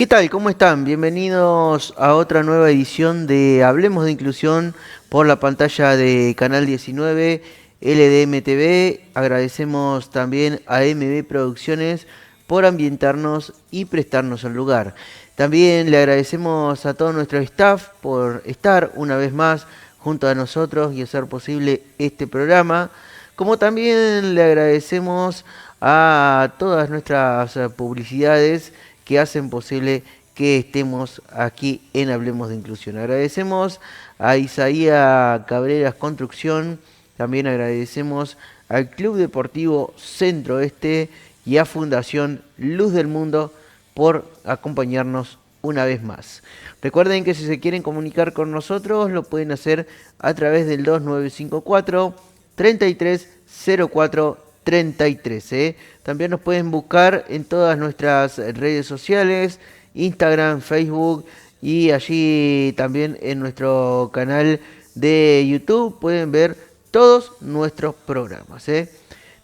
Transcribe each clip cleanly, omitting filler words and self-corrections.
¿Qué tal? ¿Cómo están? Bienvenidos a otra nueva edición de Hablemos de Inclusión por la pantalla de Canal 19 LDM TV. Agradecemos también a MB Producciones por ambientarnos y prestarnos el lugar. También le agradecemos a todo nuestro staff por estar una vez más junto a nosotros y hacer posible este programa. Como también le agradecemos a todas nuestras publicidades que hacen posible que estemos aquí en Hablemos de Inclusión. Agradecemos a Isaías Cabreras Construcción, también agradecemos al Club Deportivo Centro Oeste y a Fundación Luz del Mundo por acompañarnos una vez más. Recuerden que si se quieren comunicar con nosotros lo pueden hacer a través del 2954 3304 33. También nos pueden buscar en todas nuestras redes sociales, Instagram, Facebook, y allí también en nuestro canal de YouTube pueden ver todos nuestros programas.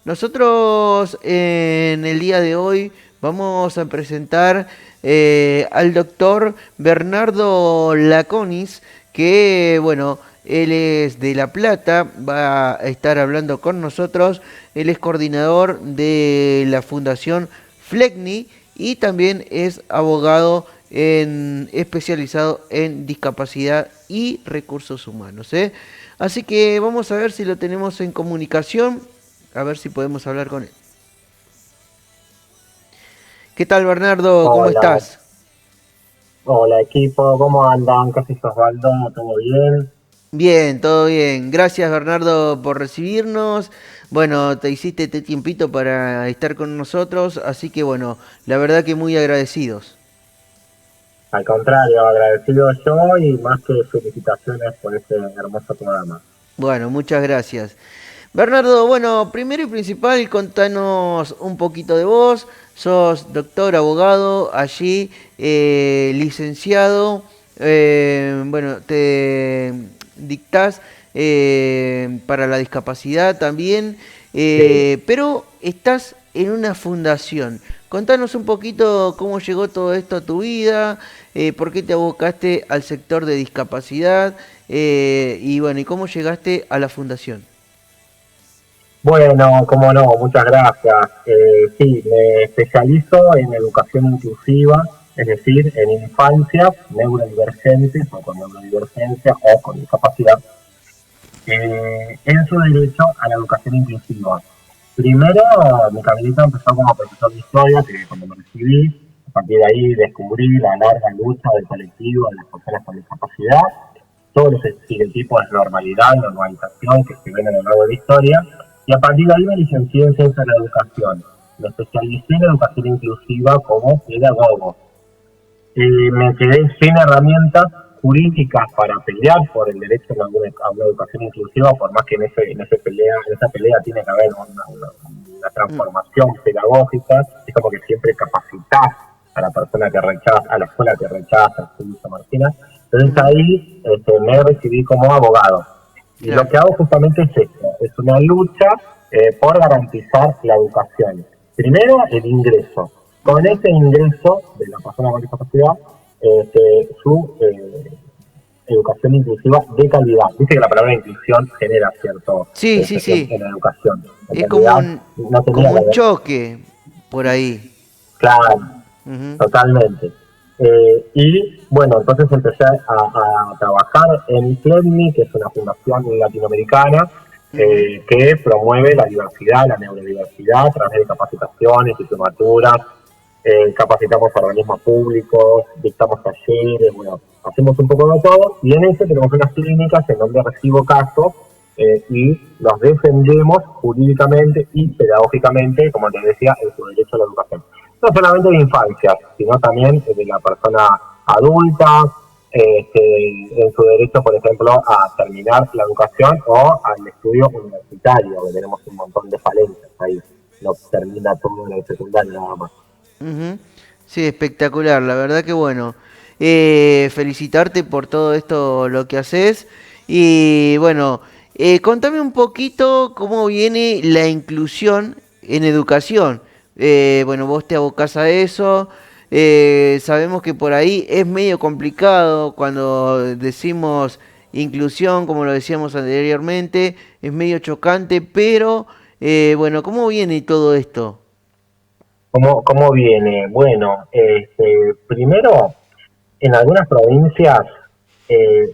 Nosotros en el día de hoy vamos a presentar al doctor Bernardo Laconis, que bueno, él es de La Plata, va a estar hablando con nosotros. Él es coordinador de la Fundación FLECNI y también es abogado especializado en discapacidad y recursos humanos. Así que vamos a ver si lo tenemos en comunicación, a ver si podemos hablar con él. ¿Qué tal, Bernardo? ¿Cómo Hola, estás? hola equipo, ¿cómo andan? ¿Qué haces Osvaldo? ¿Todo bien? Bien, todo bien. Gracias, Bernardo, por recibirnos. Bueno, te hiciste este tiempito para estar con nosotros, así que bueno, la verdad que muy agradecidos. Al contrario, agradecido yo y más que felicitaciones por este hermoso programa. Bueno, muchas gracias. Bernardo, bueno, primero y principal, contanos un poquito de vos. Sos doctor, abogado, allí licenciado. Bueno, te dictás para la discapacidad también, Sí. pero estás en una fundación. Contanos un poquito cómo llegó todo esto a tu vida, por qué te abocaste al sector de discapacidad y bueno, y cómo llegaste a la fundación. Bueno, cómo no, muchas gracias. Sí, me especializo en educación inclusiva, es decir, en infancias neurodivergentes o con neurodivergencia o con discapacidad, en su derecho a la educación inclusiva. Primero, mi caminito empezó como profesor de historia, que cuando me recibí, a partir de ahí descubrí la larga lucha del colectivo de las personas con discapacidad, todos los estereotipos de normalidad y normalización que se ven a lo largo de la historia, y a partir de ahí me licencié en Ciencias de la Educación. Me especialicé en Educación Inclusiva como pedagogo. Me quedé sin herramientas jurídicas para pelear por el derecho a una educación inclusiva, por más que en esa pelea tiene que haber una Mm, transformación pedagógica, es como que siempre capacitás a la persona que rechaza, a la escuela que rechaza, San Martina. Entonces ujú, ahí me recibí como abogado. Y lo claro, que hago justamente es esto, es una lucha por garantizar la educación. Primero, el ingreso. Con ujú. ese ingreso de la persona con discapacidad, su educación inclusiva de calidad. Viste que la palabra inclusión genera cierto Sí, sí, presión sí. en la educación. En Es realidad no tenía como que un ver. choque por ahí. Claro, Ujú, totalmente. Y bueno, entonces empecé a trabajar en FLEMNI, que es una fundación latinoamericana ujú, que promueve la diversidad, la neurodiversidad a través de capacitaciones, diplomaturas, capacitamos a organismos públicos, dictamos talleres, bueno, hacemos un poco de todo y en eso tenemos unas clínicas en donde recibo casos y los defendemos jurídicamente y pedagógicamente, como te decía, en su derecho a la educación no solamente de infancia, sino también de la persona adulta, en su derecho, por ejemplo, a terminar la educación o al estudio universitario, que tenemos un montón de falencias ahí. No termina todo en el secundario nada más. ujú. Sí, espectacular. La verdad que bueno. Felicitarte por todo esto, lo que haces. Y bueno, contame un poquito cómo viene la inclusión en educación. Bueno, vos te abocás a eso. Sabemos que por ahí es medio complicado cuando decimos inclusión, como lo decíamos anteriormente, es medio chocante, pero bueno, ¿cómo viene todo esto? ¿Cómo viene? Bueno, primero, en algunas provincias,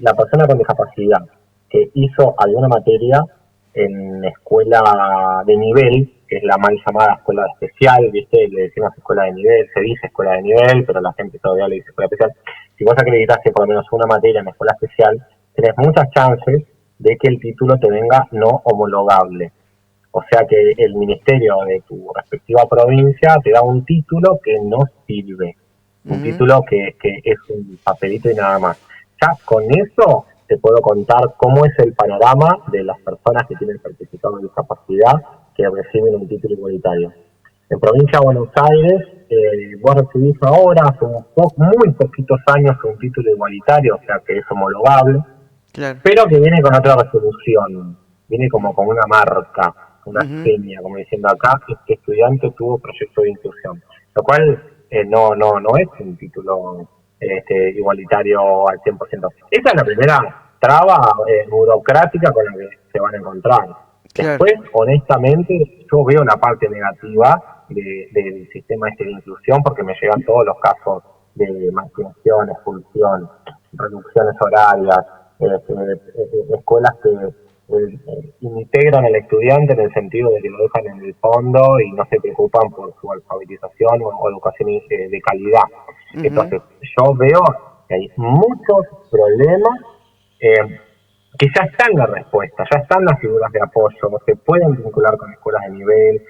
la persona con discapacidad que hizo alguna materia en escuela de nivel, que es la mal llamada escuela especial, ¿viste? Le decimos escuela de nivel, se dice escuela de nivel, pero la gente todavía le dice escuela especial. Si vos acreditaste por lo menos una materia en escuela especial, tenés muchas chances de que el título te venga no homologable. O sea que el ministerio de tu respectiva provincia te da un título que no sirve, un Ujú. título que es un papelito y nada más. Ya con eso te puedo contar cómo es el panorama de las personas que tienen certificado de discapacidad que reciben un título igualitario. En provincia de Buenos Aires, vos recibís ahora, hace muy poquitos años, un título igualitario, o sea que es homologable, Claro. pero que viene con otra resolución, viene como con una marca, una Ujú. seña, como diciendo acá, este estudiante tuvo proyecto de inclusión, lo cual no es un título igualitario al 100%. Esa es la primera traba burocrática con la que se van a encontrar. Claro. Después, honestamente, yo veo la parte negativa del sistema de inclusión porque me llegan todos los casos de marginación, expulsión, reducciones horarias, escuelas que integran al estudiante en el sentido de que lo dejan en el fondo y no se preocupan por su alfabetización o educación de calidad. Ujú. Entonces, yo veo que hay muchos problemas eh, que ya están las respuestas, ya están las figuras de apoyo, se pueden vincular con escuelas de nivel,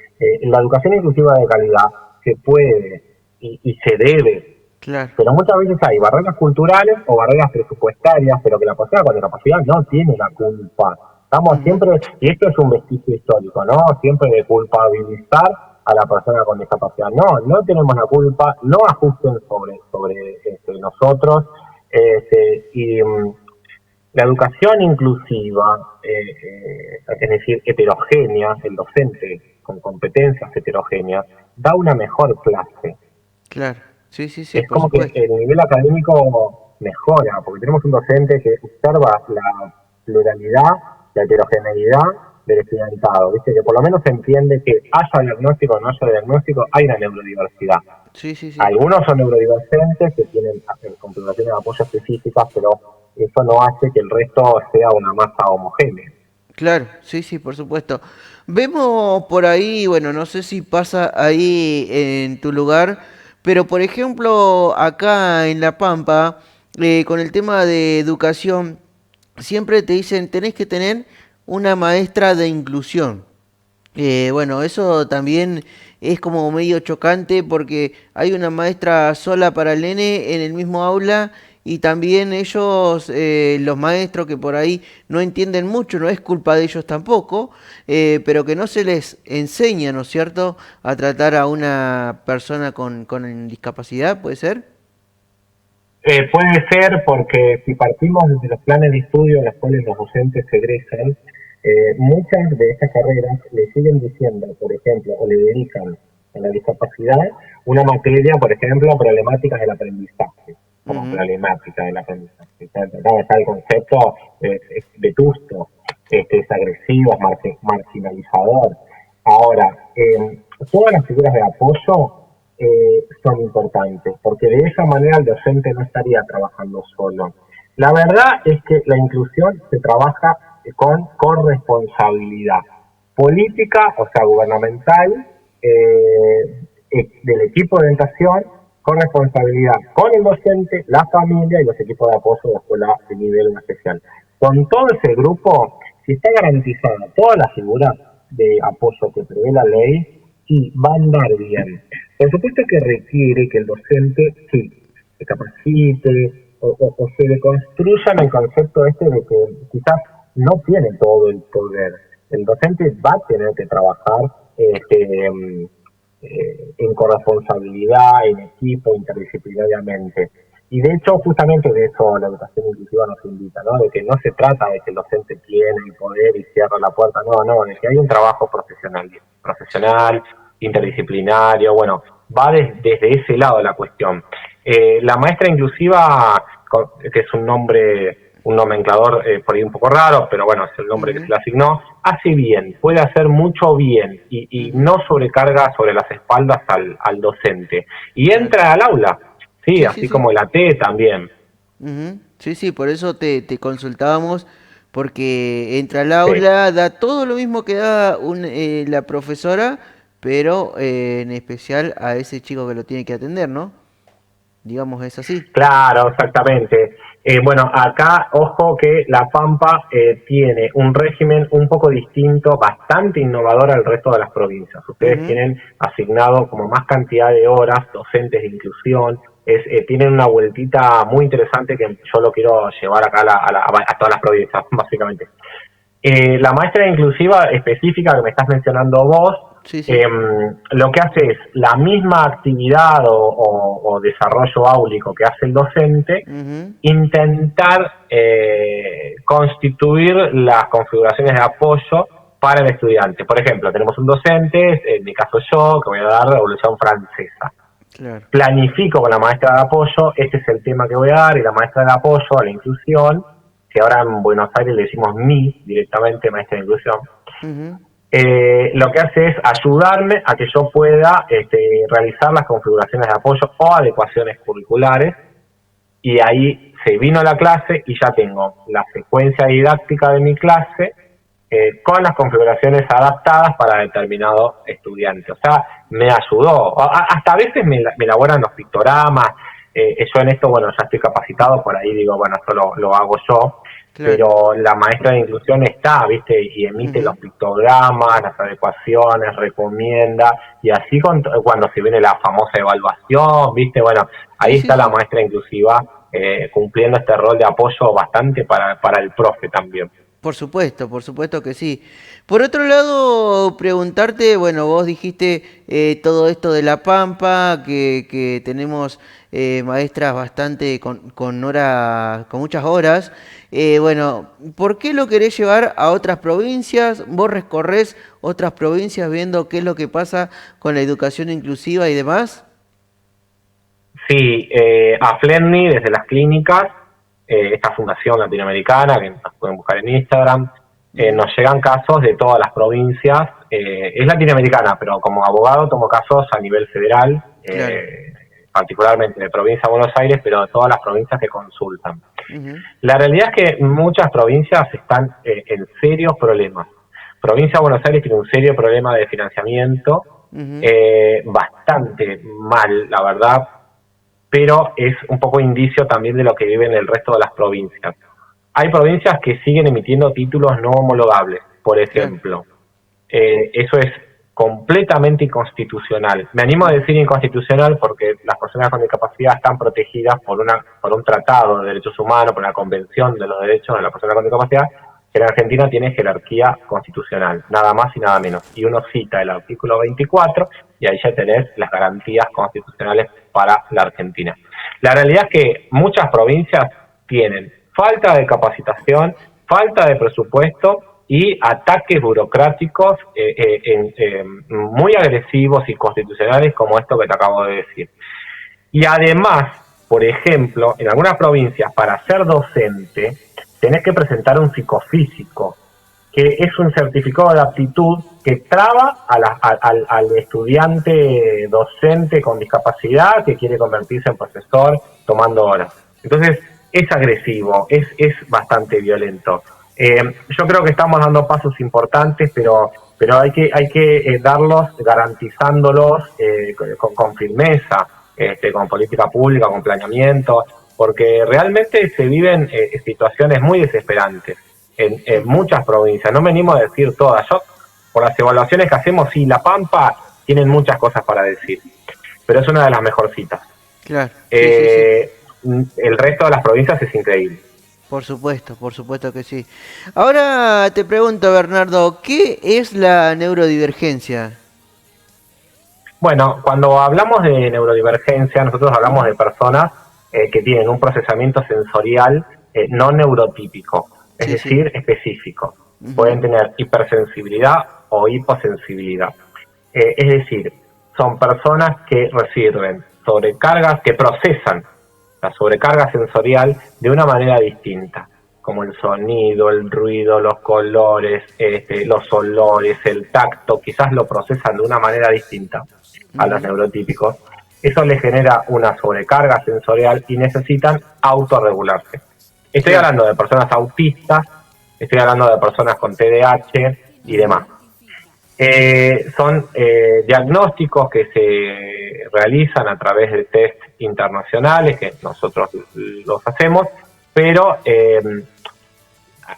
la educación inclusiva de calidad se puede y se debe, Claro. pero muchas veces hay barreras culturales o barreras presupuestarias, pero que la persona con discapacidad no tiene la culpa. Estamos Ujú. siempre, y esto es un vestigio histórico, ¿no? Siempre de culpabilizar a la persona con discapacidad. No tenemos la culpa, no ajusten sobre nosotros. La educación inclusiva, es decir, heterogénea, el docente con competencias heterogéneas, da una mejor clase. Claro. Sí, sí, sí, Es por como que supuesto. el nivel académico mejora, porque tenemos un docente que observa la pluralidad, la heterogeneidad del estudiantado, ¿viste? Que por lo menos se entiende que haya diagnóstico o no haya diagnóstico, hay una neurodiversidad. Sí, sí, sí. Algunos son neurodivergentes que tienen configuraciones de apoyo específicas, pero eso no hace que el resto sea una masa homogénea. Claro, sí, sí, por supuesto. Vemos por ahí, bueno, no sé si pasa ahí en tu lugar, pero por ejemplo, acá en La Pampa, con el tema de educación, siempre te dicen, tenés que tener una maestra de inclusión. Bueno, eso también es como medio chocante porque hay una maestra sola para el nene en el mismo aula y también ellos, los maestros que por ahí no entienden mucho, no es culpa de ellos tampoco, pero que no se les enseña, ¿no es cierto?, a tratar a una persona con discapacidad, ¿puede ser? Puede ser porque si partimos desde los planes de estudio en los cuales los docentes se egresan, muchas de estas carreras le siguen diciendo, por ejemplo, o le dedican a la discapacidad una materia, por ejemplo, problemáticas del aprendizaje, como Ujú. problemática del aprendizaje. Está el concepto vetusto, es agresivo, es marginalizador. Ahora, todas las figuras de apoyo son importantes, porque de esa manera el docente no estaría trabajando solo. La verdad es que la inclusión se trabaja con corresponsabilidad política, o sea, gubernamental, del equipo de orientación, con responsabilidad con el docente, la familia y los equipos de apoyo de escuela de nivel especial. Con todo ese grupo, si está garantizada toda la figura de apoyo que prevé la ley, sí, va a andar bien. Por supuesto que requiere que el docente, sí, se capacite o se le construya el concepto este de que quizás no tiene todo el poder. El docente va a tener que trabajar en corresponsabilidad, en equipo, interdisciplinariamente. Y de hecho, justamente de eso la educación inclusiva nos invita, ¿no? De que no se trata de que el docente tiene el poder y cierra la puerta, no, de que hay un trabajo profesional, interdisciplinario, bueno, va desde ese lado la cuestión. La maestra inclusiva, que es un nomenclador por ahí un poco raro, pero bueno, es el nombre que se le asignó, hace bien, puede hacer mucho bien y no sobrecarga sobre las espaldas al docente. Y entra al aula, sí, Sí, sí, así sí. como la T también. Sí, sí, por eso te consultábamos, porque entra al Sí. aula, da todo lo mismo que da la profesora, pero en especial a ese chico que lo tiene que atender, ¿no? Digamos, es así. Claro, exactamente. Bueno, acá, ojo que La Pampa tiene un régimen un poco distinto, bastante innovador al resto de las provincias. Ustedes Ujú. tienen asignado como más cantidad de horas, docentes de inclusión, tienen una vueltita muy interesante que yo lo quiero llevar acá a todas las provincias, básicamente. La maestra inclusiva específica que me estás mencionando vos, Sí, sí. lo que hace es la misma actividad o desarrollo áulico que hace el docente, Ujú. intentar constituir las configuraciones de apoyo para el estudiante. Por ejemplo, tenemos un docente, en mi caso yo, que voy a dar Revolución Francesa. Claro. Planifico con la maestra de apoyo, este es el tema que voy a dar, y la maestra de apoyo a la inclusión, que ahora en Buenos Aires le decimos directamente, maestra de inclusión, Ujú. lo que hace es ayudarme a que yo pueda realizar las configuraciones de apoyo o adecuaciones curriculares, y ahí se vino a la clase y ya tengo la secuencia didáctica de mi clase con las configuraciones adaptadas para determinado estudiante. O sea, me ayudó. Hasta a veces me elaboran los pictogramas. Yo en esto, bueno, ya estoy capacitado, por ahí digo, bueno, esto lo hago yo. Claro. Pero la maestra de inclusión está, ¿viste? Y emite los Ujú. pictogramas, las adecuaciones, recomienda. Y así cuando se viene la famosa evaluación, ¿viste? Bueno, Sí, ahí sí, está la sí. maestra inclusiva cumpliendo este rol de apoyo bastante para el profe también. Por supuesto que sí. Por otro lado, preguntarte, bueno, vos dijiste todo esto de La Pampa, que tenemos maestras bastante con horas, con muchas horas. Bueno, ¿por qué lo querés llevar a otras provincias? ¿Vos recorres otras provincias viendo qué es lo que pasa con la educación inclusiva y demás? Sí, a Flenny desde las clínicas, esta fundación latinoamericana, que nos pueden buscar en Instagram, Ujú. nos llegan casos de todas las provincias. Es latinoamericana, pero como abogado tomo casos a nivel federal, Claro. particularmente de provincia de Buenos Aires, pero de todas las provincias que consultan. Ujú. La realidad es que muchas provincias están en serios problemas. Provincia de Buenos Aires tiene un serio problema de financiamiento, Ujú. bastante mal, la verdad, pero es un poco indicio también de lo que vive en el resto de las provincias. Hay provincias que siguen emitiendo títulos no homologables, por Claro. ejemplo. Eso es completamente inconstitucional. Me animo a Ujú. decir inconstitucional porque las personas con discapacidad están protegidas por un tratado de derechos humanos, por la Convención de los Derechos de las Personas con Discapacidad, que en Argentina tiene jerarquía constitucional, nada más y nada menos. Y uno cita el artículo 24 y ahí ya tenés las garantías constitucionales para la Argentina. La realidad es que muchas provincias tienen falta de capacitación, falta de presupuesto y ataques burocráticos muy agresivos y constitucionales como esto que te acabo de decir. Y además, por ejemplo, en algunas provincias para ser docente tenés que presentar un psicofísico, que es un certificado de aptitud que traba al estudiante docente con discapacidad que quiere convertirse en profesor tomando horas. Entonces, es agresivo, es bastante violento. Yo creo que estamos dando pasos importantes, pero hay que darlos garantizándolos con firmeza, con política pública, con planeamiento, porque realmente se viven situaciones muy desesperantes en Ujú. muchas provincias. No me animo a decir todas. Yo, por las evaluaciones que hacemos, sí, La Pampa tienen muchas cosas para decir, pero es una de las mejorcitas. Claro. Sí, sí, sí. El resto de las provincias es increíble. Por supuesto que sí. Ahora te pregunto, Bernardo, ¿qué es la neurodivergencia? Bueno, cuando hablamos de neurodivergencia, nosotros hablamos Ujú. de personas que tienen un procesamiento sensorial no neurotípico, es Sí, sí. decir, específico. Ujú. Pueden tener hipersensibilidad o hiposensibilidad. Es decir, son personas que reciben sobrecargas, que procesan la sobrecarga sensorial de una manera distinta, como el sonido, el ruido, los colores, los olores, el tacto, quizás lo procesan de una manera distinta a los neurotípicos. Eso les genera una sobrecarga sensorial y necesitan autorregularse. Estoy hablando de personas autistas, estoy hablando de personas con TDAH y demás. Son diagnósticos que se realizan a través de test internacionales, que nosotros los hacemos, pero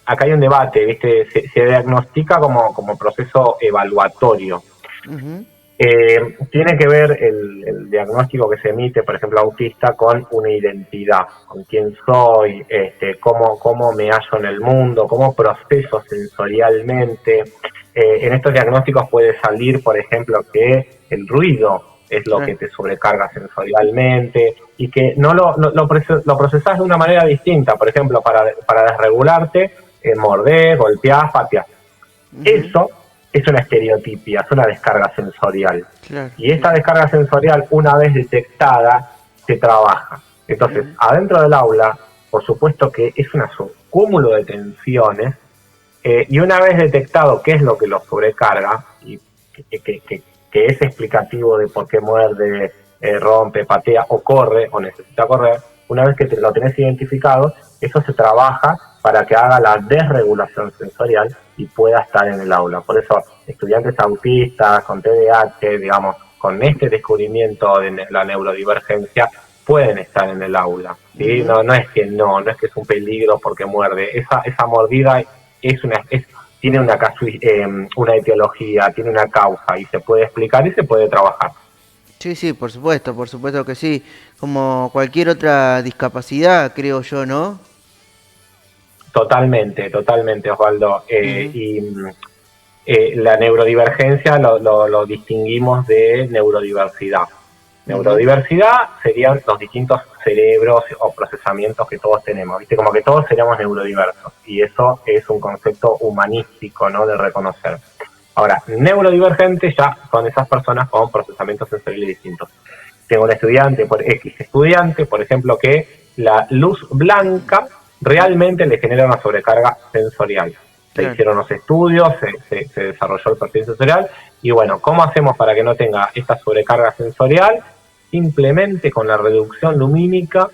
acá hay un debate, ¿viste? Se diagnostica como proceso evaluatorio. Tiene que ver el diagnóstico que se emite, por ejemplo, autista, con una identidad, con quién soy, cómo me hallo en el mundo, cómo proceso sensorialmente. En estos diagnósticos puede salir, por ejemplo, que el ruido es lo que te sobrecarga sensorialmente y que no lo procesás de una manera distinta. Por ejemplo, para desregularte, mordés, golpeás, pateás. Eso es una estereotipia, es una descarga sensorial. Y esta descarga sensorial, una vez detectada, se trabaja. Entonces, adentro del aula, por supuesto que es un cúmulo de tensiones, y una vez detectado qué es lo que los sobrecarga, y que es explicativo de por qué muerde, rompe, patea o corre o necesita correr, una vez que lo tenés identificado, eso se trabaja para que haga la desregulación sensorial y pueda estar en el aula. Por eso, estudiantes autistas, con TDAH, digamos, con este descubrimiento de la neurodivergencia, pueden estar en el aula. ¿Sí? No es que no es que es un peligro porque muerde. Esa mordida tiene una etiología, tiene una causa y se puede explicar y se puede trabajar. Sí, por supuesto que sí. Como cualquier otra discapacidad, creo yo, ¿no? Totalmente, Osvaldo. Y la neurodivergencia lo distinguimos de neurodiversidad. Neurodiversidad serían los distintos cerebros o procesamientos que todos tenemos, ¿viste? Como que todos seríamos neurodiversos, y eso es un concepto humanístico, ¿no?, de reconocer. Ahora, neurodivergente ya son esas personas con procesamientos sensoriales distintos. Tengo un estudiante, por ejemplo, que la luz blanca realmente le genera una sobrecarga sensorial. Se hicieron los estudios, se desarrolló el perfil sensorial, y bueno, ¿cómo hacemos para que no tenga esta sobrecarga sensorial? Simplemente con la reducción lumínica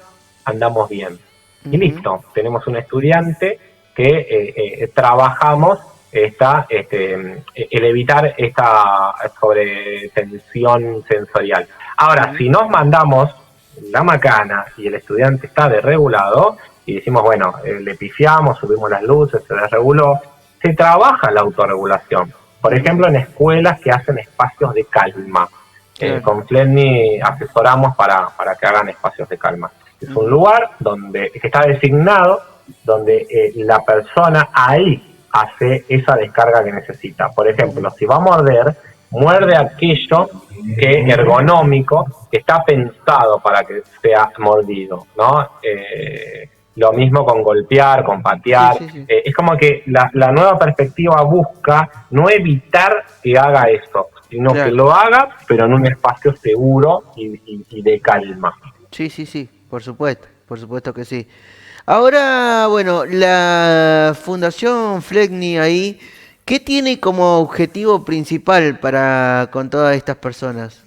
andamos bien. Y listo, tenemos un estudiante que trabajamos el evitar esta sobretensión sensorial. Ahora, si nos mandamos la macana y el estudiante está desregulado y decimos, bueno, le pifiamos, subimos las luces, se desreguló, se trabaja la autorregulación. Por ejemplo, en escuelas que hacen espacios de calma. Con Fledni asesoramos para que hagan espacios de calma. Es un lugar que está designado, donde la persona ahí hace esa descarga que necesita. Por ejemplo, si va a morder, muerde aquello que ergonómico, que está pensado para que sea mordido, ¿no? Lo mismo con golpear, con patear. Sí. Es como que la nueva perspectiva busca no evitar que haga esto, sino que lo haga, pero en un espacio seguro y de calma. Sí, por supuesto que sí. Ahora, bueno, la Fundación Flegni ahí, ¿qué tiene como objetivo principal con todas estas personas?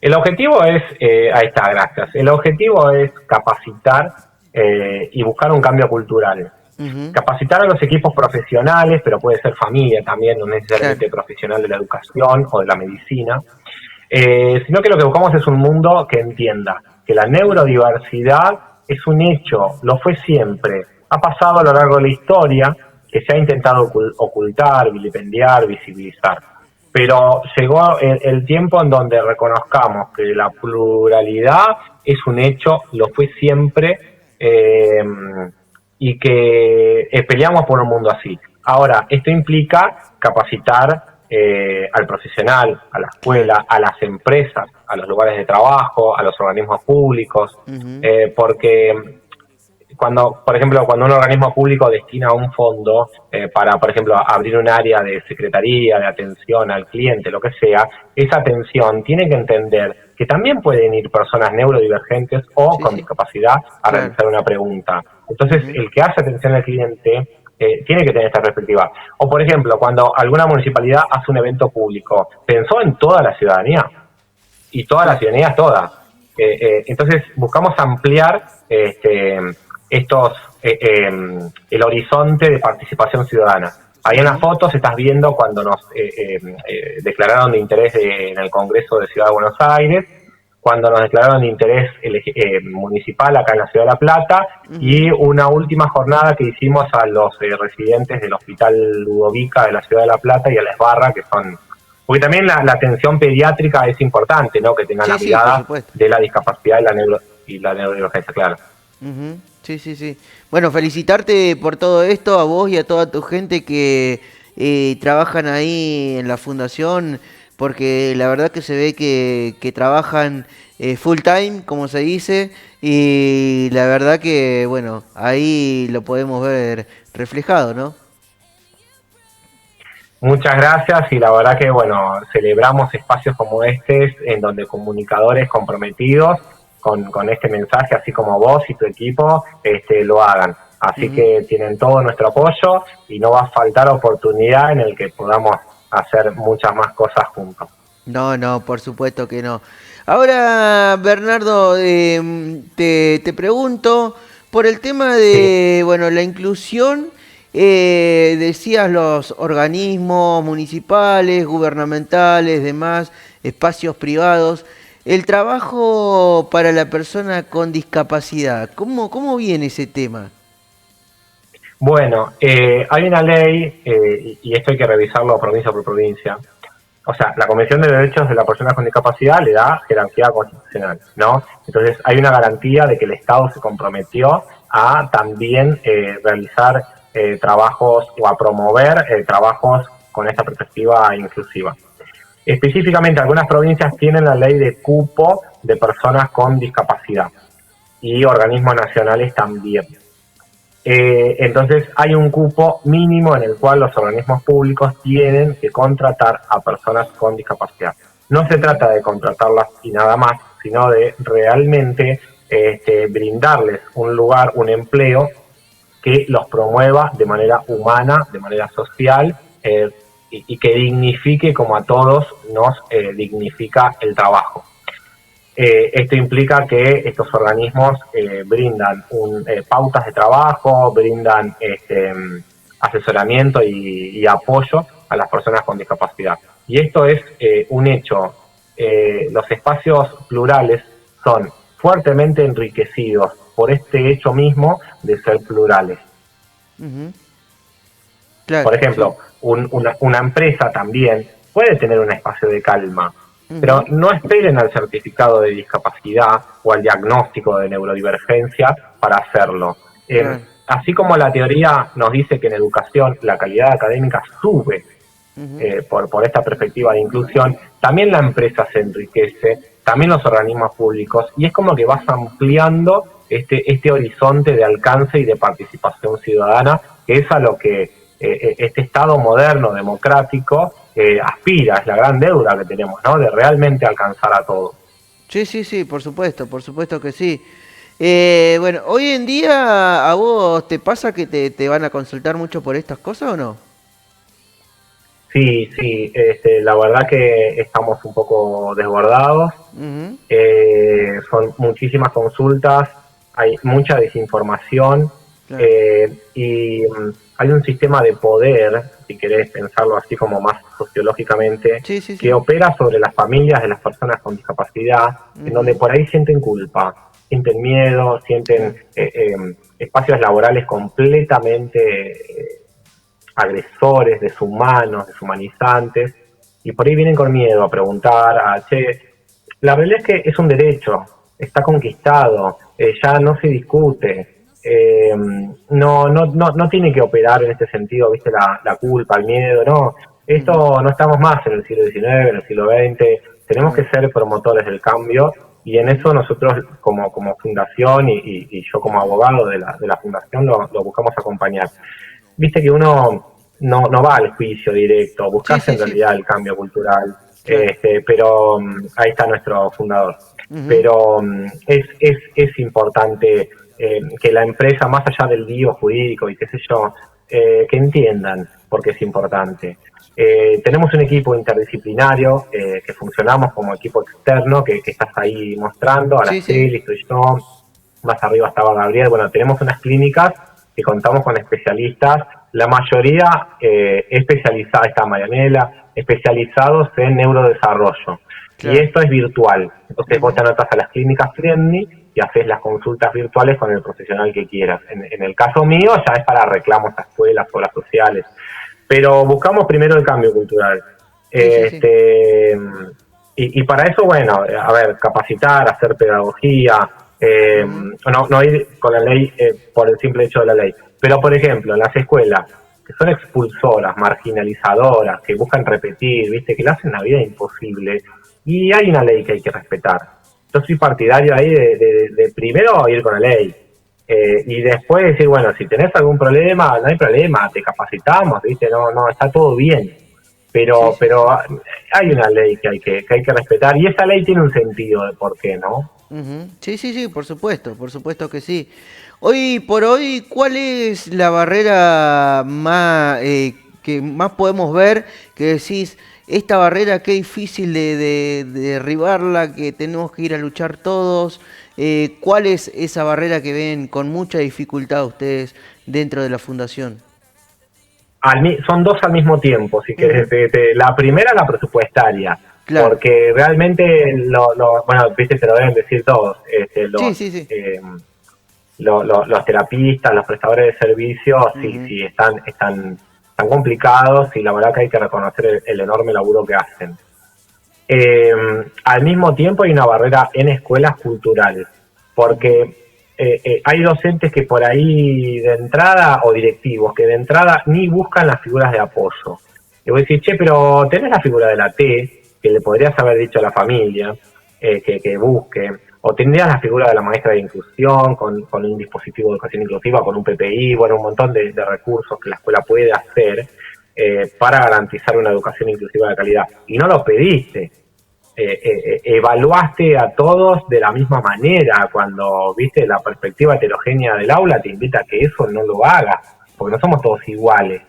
El objetivo es, ahí está, gracias. El objetivo es capacitar y buscar un cambio cultural. Capacitar a los equipos profesionales, pero puede ser familia también, no necesariamente profesional de la educación o de la medicina, sino que lo que buscamos es un mundo que entienda que la neurodiversidad es un hecho, lo fue siempre, ha pasado a lo largo de la historia, que se ha intentado ocultar, vilipendiar, visibilizar. Pero llegó el tiempo en donde reconozcamos que la pluralidad es un hecho, lo fue siempre, y que peleamos por un mundo así. Ahora, esto implica capacitar al profesional, a la escuela, a las empresas, a los lugares de trabajo, a los organismos públicos, porque cuando, por ejemplo, cuando un organismo público destina un fondo para, por ejemplo, abrir un área de secretaría, de atención al cliente, lo que sea, esa atención tiene que entender que también pueden ir personas neurodivergentes o Sí, con sí, discapacidad a claro. realizar una pregunta. Entonces, Ujú. el que hace atención al cliente tiene que tener esta perspectiva. O, por ejemplo, cuando alguna municipalidad hace un evento público, ¿pensó en toda la ciudadanía? Y toda la Claro. ciudadanía, toda. Entonces, buscamos ampliar estos el horizonte de participación ciudadana. Ahí en las Ujú. fotos estás viendo cuando nos declararon de interés en el Congreso de Ciudad de Buenos Aires, cuando nos declararon de interés municipal acá en la Ciudad de La Plata, Ujú. y una última jornada que hicimos a los residentes del Hospital Ludovica de la Ciudad de La Plata y a la Esbarra, que son... Porque también la atención pediátrica es importante, ¿no? Que tengan Sí, la sí, por mirada supuesto. de la discapacidad y la neurodivergencia, claro. Ujú. Sí, sí, sí. Bueno, felicitarte por todo esto, a vos y a toda tu gente que trabajan ahí en la fundación, porque la verdad que se ve que trabajan full time, como se dice, y la verdad que, bueno, ahí lo podemos ver reflejado, ¿no? Muchas gracias y la verdad que, bueno, celebramos espacios como este en donde comunicadores comprometidos con este mensaje, así como vos y tu equipo, lo hagan. Así Ujú. que tienen todo nuestro apoyo y no va a faltar oportunidad en el que podamos hacer muchas más cosas juntos. No, no, por supuesto que no. Ahora, Bernardo, te pregunto por el tema Sí. de, bueno, la inclusión, decías los organismos municipales, gubernamentales, demás, espacios privados, el trabajo para la persona con discapacidad, ¿cómo viene ese tema? Bueno, hay una ley, y esto hay que revisarlo provincia por provincia. O sea, la Convención de Derechos de las Personas con Discapacidad le da jerarquía constitucional, ¿no? Entonces, hay una garantía de que el Estado se comprometió a también realizar trabajos o a promover trabajos con esta perspectiva inclusiva. Específicamente, algunas provincias tienen la ley de cupo de personas con discapacidad y organismos nacionales también. Entonces hay un cupo mínimo en el cual los organismos públicos tienen que contratar a personas con discapacidad. No se Ujú. trata de contratarlas y nada más, sino de realmente brindarles un lugar, un empleo que los promueva de manera humana, de manera social, y que dignifique como a todos nos dignifica el trabajo. Esto implica que estos organismos brindan pautas de trabajo, brindan asesoramiento y apoyo a las personas con discapacidad. Y esto es un hecho. Los espacios plurales son fuertemente enriquecidos por este hecho mismo de ser plurales. Ujú. Claro, Por sí. ejemplo, una empresa también puede tener un espacio de calma, pero Ujú. no esperen al certificado de discapacidad o al diagnóstico de neurodivergencia para hacerlo. Claro. Así como la teoría nos dice que en educación la calidad académica sube Ujú. por esta perspectiva de inclusión, también la empresa se enriquece, también los organismos públicos, y es como que vas ampliando este horizonte de alcance y de participación ciudadana, que es a lo que este Estado moderno, democrático, aspira, es la gran deuda que tenemos, ¿no? De realmente alcanzar a todos. Sí, sí, sí, por supuesto que sí. Bueno, hoy en día a vos te pasa que te van a consultar mucho por estas cosas o no? Sí, sí, la verdad que estamos un poco desbordados. Ujú. Son muchísimas consultas, hay mucha desinformación, Claro. y hay un sistema de poder, si querés pensarlo así como más sociológicamente, Sí, sí, que sí. opera sobre las familias de las personas con discapacidad, en donde Ujú. por ahí sienten culpa, sienten miedo, sienten Claro. espacios laborales completamente agresores, deshumanos, deshumanizantes, y por ahí vienen con miedo a preguntar, che, la realidad es que es un derecho, está conquistado, ya no se discute, no tiene que operar en este sentido, viste, la culpa, el miedo, no, Ujú. esto no estamos más en el siglo XIX, en el siglo XX, tenemos que Claro. ser promotores del cambio Y en eso nosotros como fundación y yo como abogado de la fundación lo buscamos acompañar. Viste que uno no va al juicio directo, Sí, buscas sí, en sí, realidad el cambio cultural, claro. pero ahí está nuestro fundador. Ujú. Pero es importante que la empresa, más allá del lío jurídico y qué sé yo, que entiendan por qué es importante. Tenemos un equipo interdisciplinario que funcionamos como equipo externo que estás ahí mostrando, Sí, sí. Araceli, estoy yo, más arriba estaba Gabriel. Bueno, tenemos unas clínicas que contamos con especialistas, la mayoría especializada, está Marianela, especializados en neurodesarrollo. Y Claro. esto es virtual. Entonces vos Ujú. te anotas a las clínicas Friendly y haces las consultas virtuales con el profesional que quieras. En el caso mío ya es para reclamos a escuelas o las sociales. Pero buscamos primero el cambio cultural. Sí, sí, sí. Y para eso, bueno, a ver, capacitar, hacer pedagogía, Ujú. no ir con la ley por el simple hecho de la ley. Pero, por ejemplo, en las escuelas, que son expulsoras, marginalizadoras, que buscan repetir, viste, que le hacen la vida imposible, y hay una ley que hay que respetar. Yo soy partidario ahí de primero ir con la ley, y después decir, bueno, si tenés algún problema, no hay problema, te capacitamos, ¿viste? No, está todo bien. Sí, sí, Pero sí. hay una ley que hay que respetar y esa ley tiene un sentido de por qué, ¿no? Ujú. Sí, sí, sí, por supuesto que sí. Hoy por hoy, ¿cuál es la barrera más que más podemos ver que decís, esta barrera qué difícil de derribarla, que tenemos que ir a luchar todos? ¿Cuál es esa barrera que ven con mucha dificultad ustedes dentro de la fundación? Son dos al mismo tiempo, si querés. Ujú. La primera, la presupuestaria, Claro. porque realmente, bueno, viste, te lo deben decir todos, Sí, sí, sí. los terapistas, los prestadores de servicios, sí, Ujú. sí, están complicados y la verdad que hay que reconocer el enorme laburo que hacen. Eh, Al mismo tiempo hay una barrera en escuelas culturales, Ujú. porque hay docentes que por ahí de entrada, o directivos, que de entrada ni buscan las figuras de apoyo. Y vos decís, che, pero tenés la figura de la T, que le podrías haber dicho a la familia que busque, o tendrías la figura de la maestra de inclusión con un dispositivo de educación inclusiva, con un PPI, bueno, un montón de recursos que la escuela puede hacer para garantizar una educación inclusiva de calidad. Y no lo pediste, evaluaste a todos de la misma manera. Cuando viste la perspectiva heterogénea del aula, te invita a que eso no lo hagas, porque no somos todos iguales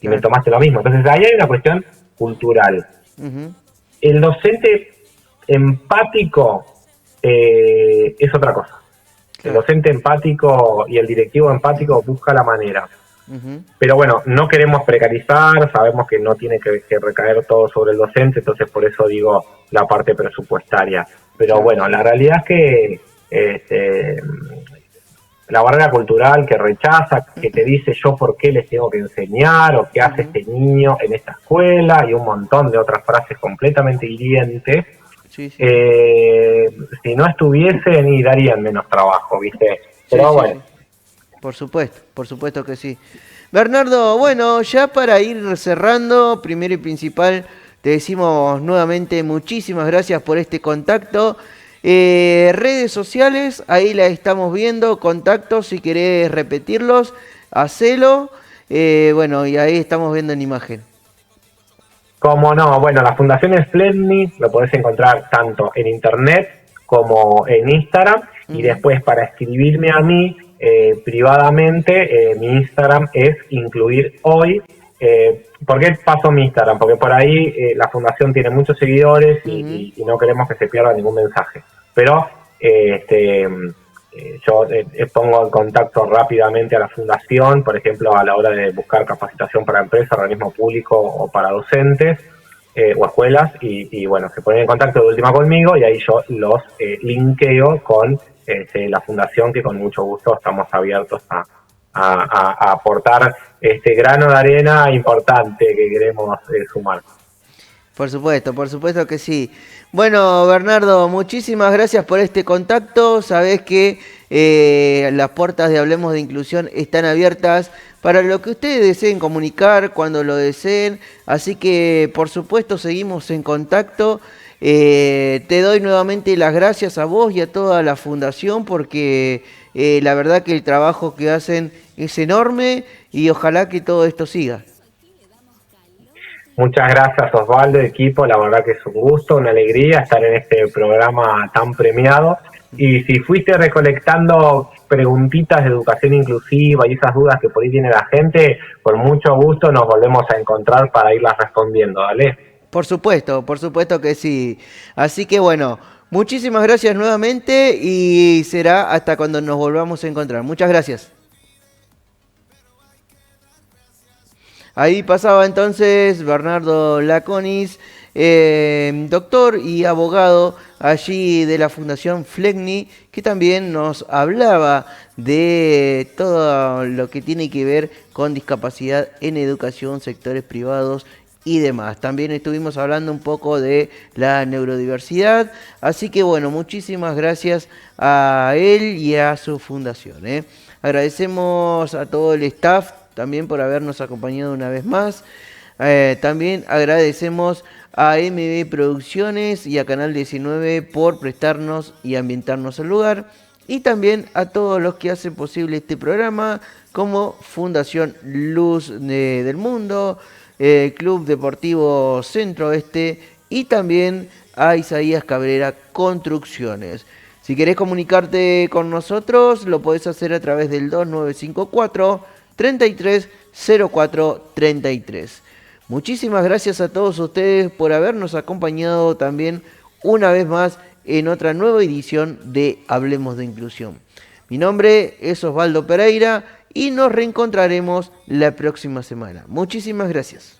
y me Claro. tomaste lo mismo. Entonces ahí hay una cuestión cultural. Ujú. El docente empático es otra cosa. El Claro. docente empático y el directivo empático busca la manera. Ujú. Pero bueno, no queremos precarizar, sabemos que no tiene que recaer todo sobre el docente, entonces por eso digo la parte presupuestaria. Pero Claro, bueno, sí. la realidad es que este, la barrera cultural que rechaza, que te dice yo por qué les tengo que enseñar o qué hace Ujú. este niño en esta escuela y un montón de otras frases completamente hirientes, Sí, sí, sí. si no estuviesen y darían menos trabajo, ¿viste? Sí, Pero sí, bueno, sí. Por supuesto que sí. Bernardo, bueno, ya para ir cerrando, primero y principal, te decimos nuevamente muchísimas gracias por este contacto. Redes sociales, ahí la estamos viendo, contactos, si querés repetirlos, hacelo. Bueno, y ahí estamos viendo en imagen. como no, bueno, la Fundación Splendid lo podés encontrar tanto en internet como en Instagram y Ujú. después para escribirme a mí privadamente, mi Instagram es incluir hoy. ¿Por qué paso mi Instagram? Porque por ahí la fundación tiene muchos seguidores Ujú. y no queremos que se pierda ningún mensaje. Pero yo pongo en contacto rápidamente a la fundación, por ejemplo, a la hora de buscar capacitación para empresas, organismo público o para docentes o escuelas, y bueno, se ponen en contacto de última conmigo y ahí yo los linkeo con la fundación, que con mucho gusto estamos abiertos a aportar este grano de arena importante que queremos sumar. Por supuesto que sí. Bueno, Bernardo, muchísimas gracias por este contacto. Sabés que las puertas de Hablemos de Inclusión están abiertas para lo que ustedes deseen comunicar, cuando lo deseen. Así que, por supuesto, seguimos en contacto. Te doy nuevamente las gracias a vos y a toda la fundación porque la verdad que el trabajo que hacen es enorme y ojalá que todo esto siga. Muchas gracias Osvaldo, equipo, la verdad que es un gusto, una alegría estar en este programa tan premiado. Y si fuiste recolectando preguntitas de educación inclusiva y esas dudas que por ahí tiene la gente, con mucho gusto nos volvemos a encontrar para irlas respondiendo, ¿vale? Por supuesto que sí. Así que bueno, muchísimas gracias nuevamente y será hasta cuando nos volvamos a encontrar. Muchas gracias. Ahí pasaba entonces Bernardo Laconis, doctor y abogado allí de la Fundación Flegni, que también nos hablaba de todo lo que tiene que ver con discapacidad en educación, sectores privados y demás. También estuvimos hablando un poco de la neurodiversidad, así que bueno, muchísimas gracias a él y a su fundación. Agradecemos a todo el staff también por habernos acompañado una vez más. También agradecemos a MB Producciones y a Canal 19 por prestarnos y ambientarnos el lugar. Y también a todos los que hacen posible este programa, como Fundación Luz del Mundo, Club Deportivo Centro Oeste y también a Isaías Cabrera Construcciones. Si querés comunicarte con nosotros, lo podés hacer a través del 2954 330433. Muchísimas gracias a todos ustedes por habernos acompañado también una vez más en otra nueva edición de Hablemos de Inclusión. Mi nombre es Osvaldo Pereira y nos reencontraremos la próxima semana. Muchísimas gracias.